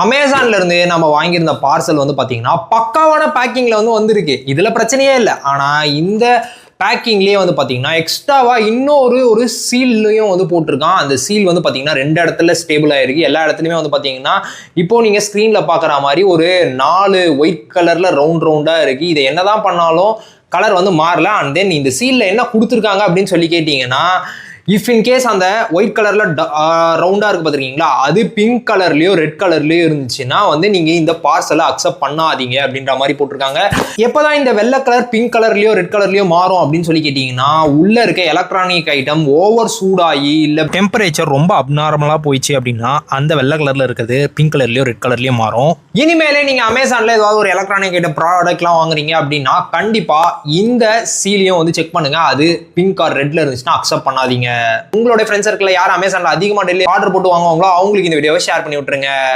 அமேசான்ல இருந்து நம்ம வாங்கியிருந்த பார்சல் வந்து பாத்தீங்கன்னா பக்காவான பேக்கிங்ல வந்திருக்கு. இதுல பிரச்சனையே இல்லை. ஆனா இந்த பேக்கிங்லேயே வந்து பார்த்தீங்கன்னா எக்ஸ்ட்ராவா இன்னொரு சீல்லையும் போட்டிருக்கான். அந்த சீல் வந்து பார்த்தீங்கன்னா 2 இடத்துல ஸ்டேபிள் ஆயிருக்கு. எல்லா இடத்துலையுமே வந்து பார்த்தீங்கன்னா இப்போ நீங்க ஸ்க்ரீன்ல பார்க்குற மாதிரி ஒரு 4 ஒயிட் கலர்ல ரவுண்டா இருக்கு. இதை என்னதான் பண்ணாலும் கலர் மாறல. அண்ட் தென் இந்த சீல்ல என்ன கொடுத்துருக்காங்க அப்படின்னு சொல்லி கேட்டீங்கன்னா, இஃப் இன் கேஸ் அந்த ஒயிட் கலர்ல ரவுண்டா இருக்கு பாத்திருக்கீங்களா, அது பிங்க் கலர்லயோ ரெட் கலர்லயோ இருந்துச்சுன்னா நீங்க இந்த பார்சலை அக்செப்ட் பண்ணாதீங்க அப்படின்ற மாதிரி போட்டிருக்காங்க. எப்பதான் இந்த வெள்ளை கலர் பிங்க் கலர்லயோ ரெட் கலர்லயோ மாறும் அப்படின்னு சொல்லி கேட்டீங்கன்னா, உள்ள இருக்க எலக்ட்ரானிக் ஐட்டம் ஓவர் சூடாகி இல்ல டெம்பரேச்சர் ரொம்ப அப்நார்மலா போயிடுச்சு அப்படின்னா அந்த வெள்ளை கலர்ல இருக்கிறது பிங்க் கலர்லயோ ரெட் கலர்லயோ மாறும். இனிமேலே நீங்க அமேசான்ல ஏதாவது ஒரு எலக்ட்ரானிக் ஐட்டம் ப்ராடக்ட்லாம் வாங்குறீங்க அப்படின்னா கண்டிப்பா இந்த சீலையும் செக் பண்ணுங்க. அது பிங்க் ஆர் ரெட்ல இருந்துச்சுன்னா அக்செப்ட் பண்ணாதீங்க. உங்களோட ஃப்ரெண்ட்ஸ் சர்க்கிள்ல யார் அமேசான்ல அதிகமா டெய்லி ஆர்டர் போட்டு வாங்குவாங்களோ அவங்களுக்கு இந்த வீடியோவை ஷேர் பண்ணி விட்டுருங்க.